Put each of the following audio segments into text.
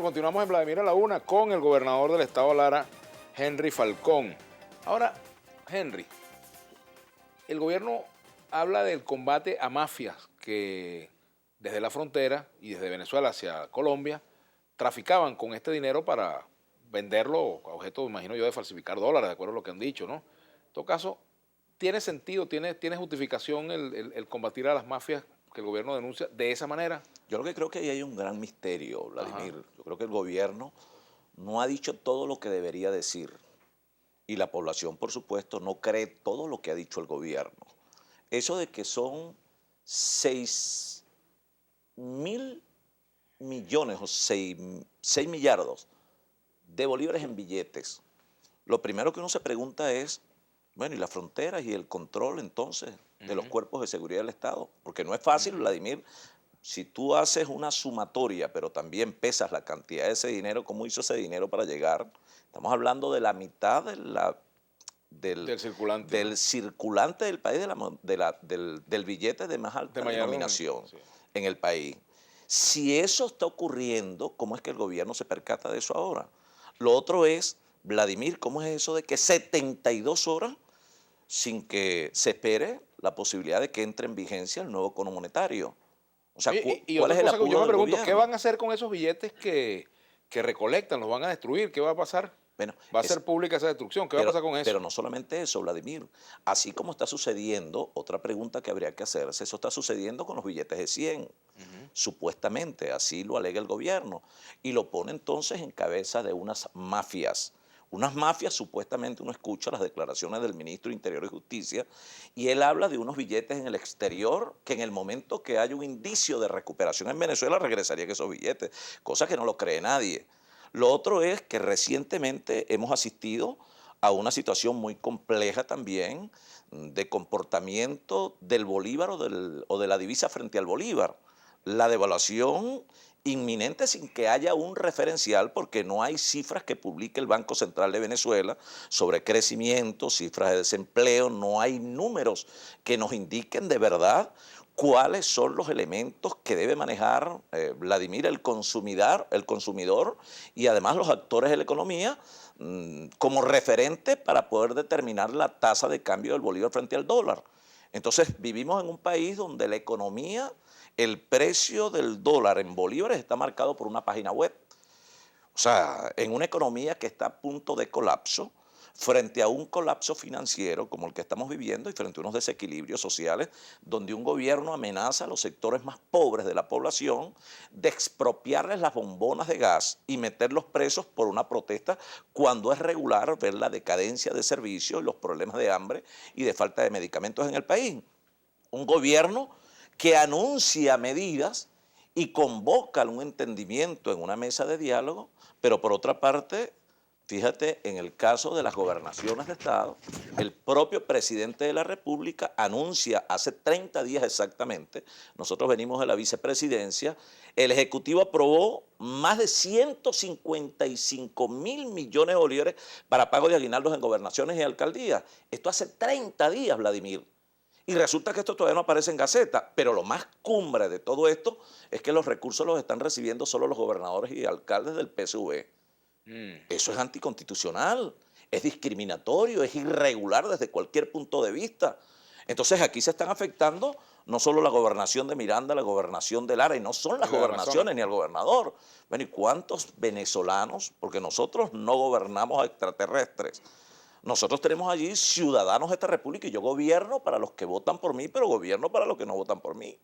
continuamos en Vladimir a la Una con el gobernador del estado Lara, Henry Falcón. Ahora, Henry, el gobierno habla del combate a mafias que desde la frontera y desde Venezuela hacia Colombia traficaban con este dinero para venderlo a objeto, imagino yo, de falsificar dólares, de acuerdo a lo que han dicho, ¿no? En todo caso, ¿tiene sentido, tiene justificación el combatir a las mafias que el gobierno denuncia de esa manera? Yo lo que creo que ahí hay un gran misterio, Vladimir. Ajá. Yo creo que el gobierno no ha dicho todo lo que debería decir. Y la población, por supuesto, no cree todo lo que ha dicho el gobierno. Eso de que son 6.000 millones o 6 millardos de bolívares en billetes. Lo primero que uno se pregunta es, bueno, ¿y las fronteras y el control entonces de los cuerpos de seguridad del Estado? Porque no es fácil, Vladimir, si tú haces una sumatoria, pero también pesas la cantidad de ese dinero, ¿cómo hizo ese dinero para llegar? Estamos hablando de la mitad Del circulante. del circulante del país, del billete de más alta denominación Sí. en el país. Si eso está ocurriendo, ¿cómo es que el gobierno se percata de eso ahora? Lo otro es, Vladimir, ¿cómo es eso de que 72 horas sin que se espere la posibilidad de que entre en vigencia el nuevo cono monetario? O sea, Y ¿cuál otra es el cosa que yo apuro me del pregunto, ¿qué gobierno? van a hacer con esos billetes que recolectan? ¿Los van a destruir? ¿Qué va a pasar? Bueno, ¿Va a ser pública esa destrucción? ¿Qué va a pasar con eso? Pero no solamente eso, Vladimir. Así como está sucediendo, otra pregunta que habría que hacerse, eso está sucediendo con los billetes de 100. Supuestamente, así lo alega el gobierno. Y lo pone entonces en cabeza de unas mafias. Unas mafias, supuestamente uno escucha las declaraciones del ministro de Interior y Justicia, y él habla de unos billetes en el exterior que en el momento que haya un indicio de recuperación en Venezuela regresarían esos billetes, cosa que no lo cree nadie. Lo otro es que recientemente hemos asistido a una situación muy compleja también de comportamiento del bolívar o de la divisa frente al bolívar. La devaluación inminente sin que haya un referencial, porque no hay cifras que publique el Banco Central de Venezuela sobre crecimiento, cifras de desempleo, no hay números que nos indiquen de verdad cuáles son los elementos que debe manejar Vladimir, el consumidor y además los actores de la economía como referente para poder determinar la tasa de cambio del bolívar frente al dólar. Entonces vivimos en un país donde la economía, el precio del dólar en bolívares está marcado por una página web. O sea, en una economía que está a punto de colapso, frente a un colapso financiero como el que estamos viviendo y frente a unos desequilibrios sociales donde un gobierno amenaza a los sectores más pobres de la población de expropiarles las bombonas de gas y meterlos presos por una protesta cuando es regular ver la decadencia de servicios y los problemas de hambre y de falta de medicamentos en el país. Un gobierno que anuncia medidas y convoca un entendimiento en una mesa de diálogo, pero por otra parte, fíjate, en el caso de las gobernaciones de Estado, el propio presidente de la República anuncia hace 30 días exactamente, nosotros venimos de la vicepresidencia, el Ejecutivo aprobó más de 155.000 millones de bolívares para pago de aguinaldos en gobernaciones y alcaldías. Esto hace 30 días, Vladimir. Y resulta que esto todavía no aparece en Gaceta, pero lo más cumbre de todo esto es que los recursos los están recibiendo solo los gobernadores y alcaldes del PSV. Eso es anticonstitucional, es discriminatorio, es irregular desde cualquier punto de vista. Entonces aquí se están afectando no solo la gobernación de Miranda, la gobernación de Lara, y no son las gobernaciones ni el gobernador. Bueno, ¿y cuántos venezolanos? Porque nosotros no gobernamos a extraterrestres. Nosotros tenemos allí ciudadanos de esta república y yo gobierno para los que votan por mí, pero gobierno para los que no votan por mí.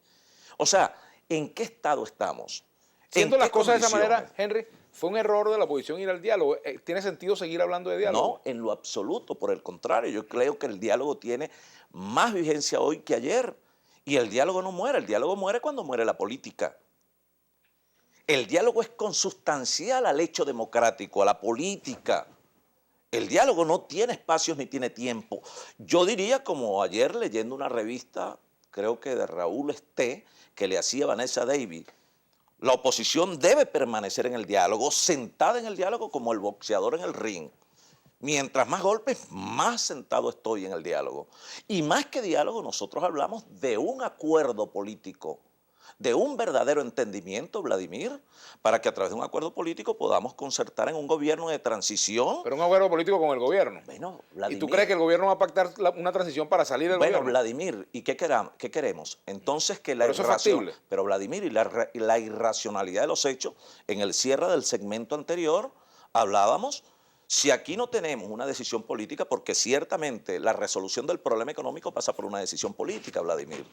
O sea, ¿en qué estado estamos? Siendo ¿En las qué cosas de esa manera, condiciones? Henry, fue un error de la oposición ir al diálogo. ¿Tiene sentido seguir hablando de diálogo? No, en lo absoluto, por el contrario, yo creo que el diálogo tiene más vigencia hoy que ayer. Y el diálogo no muere, el diálogo muere cuando muere la política. El diálogo es consustancial al hecho democrático, a la política. El diálogo no tiene espacios ni tiene tiempo. Yo diría, como ayer leyendo una revista, creo que de Raúl Esté, que le hacía Vanessa Davis, la oposición debe permanecer en el diálogo, sentada en el diálogo como el boxeador en el ring. Mientras más golpes, más sentado estoy en el diálogo. Y más que diálogo, nosotros hablamos de un acuerdo político. de un verdadero entendimiento, Vladimir, para que a través de un acuerdo político podamos concertar en un gobierno de transición. Pero un acuerdo político con el gobierno. Bueno, ¿Y tú Vladimir, crees que el gobierno va a pactar una transición para salir del bueno, gobierno? Vladimir, ¿y qué queremos? Entonces que la Pero eso es factible. Pero Vladimir, y la irracionalidad de los hechos, en el cierre del segmento anterior hablábamos, si aquí no tenemos una decisión política, porque ciertamente la resolución del problema económico pasa por una decisión política, Vladimir,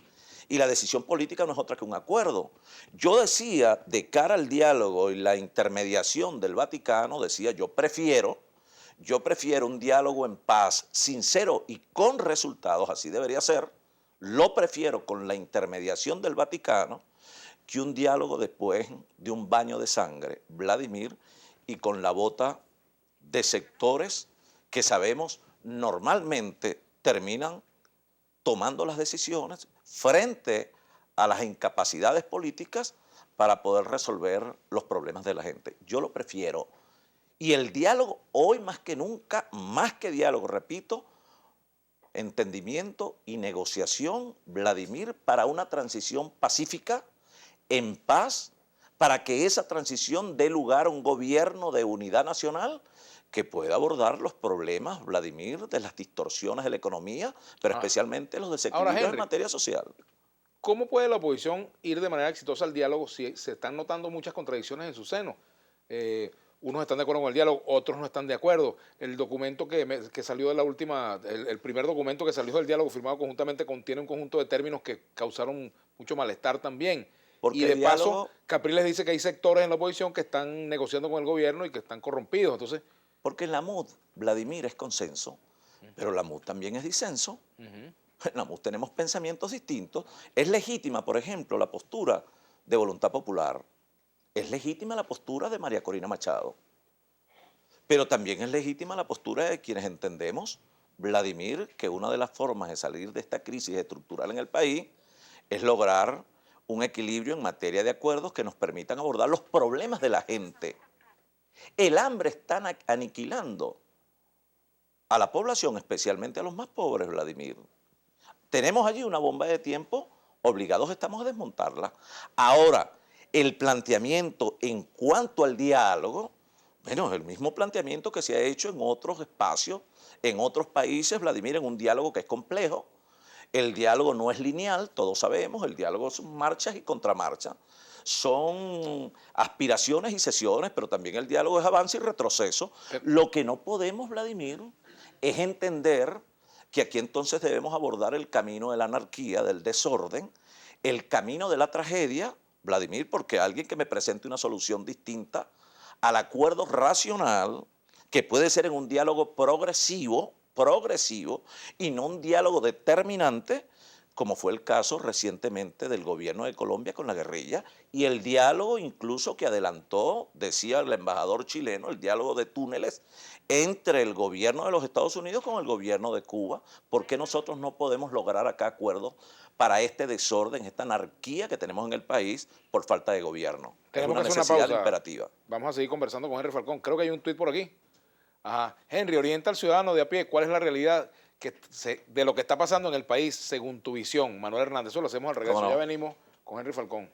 y la decisión política no es otra que un acuerdo. Yo decía, de cara al diálogo y la intermediación del Vaticano, decía, yo prefiero un diálogo en paz, sincero y con resultados, así debería ser, lo prefiero con la intermediación del Vaticano que un diálogo después de un baño de sangre, Vladimir, y con la bota de sectores que sabemos normalmente terminan tomando las decisiones frente a las incapacidades políticas para poder resolver los problemas de la gente. Yo lo prefiero. Y el diálogo, hoy más que nunca, más que diálogo, repito, entendimiento y negociación, Vladimir, para una transición pacífica, en paz, para que esa transición dé lugar a un gobierno de unidad nacional que pueda abordar los problemas, Vladimir, de las distorsiones de la economía, pero especialmente los desequilibrios en materia social. ¿Cómo puede la oposición ir de manera exitosa al diálogo si se están notando muchas contradicciones en su seno? Unos están de acuerdo con el diálogo, otros no están de acuerdo. El documento que salió de la última, el primer documento que salió del diálogo firmado conjuntamente contiene un conjunto de términos que causaron mucho malestar también. Porque y de diálogo, paso, Capriles dice que hay sectores en la oposición que están negociando con el gobierno y que están corrompidos. Entonces, porque en la MUD, Vladimir, es consenso, pero la MUD también es disenso. En la MUD tenemos pensamientos distintos. Es legítima, por ejemplo, la postura de Voluntad Popular. Es legítima la postura de María Corina Machado. Pero también es legítima la postura de quienes entendemos, Vladimir, que una de las formas de salir de esta crisis estructural en el país es lograr un equilibrio en materia de acuerdos que nos permitan abordar los problemas de la gente. El hambre está aniquilando a la población, especialmente a los más pobres, Vladimir. Tenemos allí una bomba de tiempo, obligados estamos a desmontarla. Ahora, el planteamiento en cuanto al diálogo, bueno, es el mismo planteamiento que se ha hecho en otros espacios, en otros países, Vladimir, en un diálogo que es complejo. El diálogo no es lineal, todos sabemos, el diálogo son marchas y contramarchas. Son aspiraciones y cesiones, pero también el diálogo es avance y retroceso. Lo que no podemos, Vladimir, es entender que aquí entonces debemos abordar el camino de la anarquía, del desorden, el camino de la tragedia, Vladimir, porque alguien que me presente una solución distinta al acuerdo racional, que puede ser en un diálogo progresivo, y no un diálogo determinante, como fue el caso recientemente del gobierno de Colombia con la guerrilla, y el diálogo incluso que adelantó, decía el embajador chileno, el diálogo de túneles entre el gobierno de los Estados Unidos con el gobierno de Cuba. ¿Por qué nosotros no podemos lograr acá acuerdos para este desorden, esta anarquía que tenemos en el país por falta de gobierno? tenemos es una que hacer una necesidad pausa. imperativa. Vamos a seguir conversando con Henry Falcón. Creo que hay un tuit por aquí. Ajá. Henry, orienta al ciudadano de a pie. ¿Cuál es la realidad de lo que está pasando en el país según tu visión? Manuel Hernández, eso lo hacemos al regreso. ¿Cómo no? Ya venimos con Henry Falcón.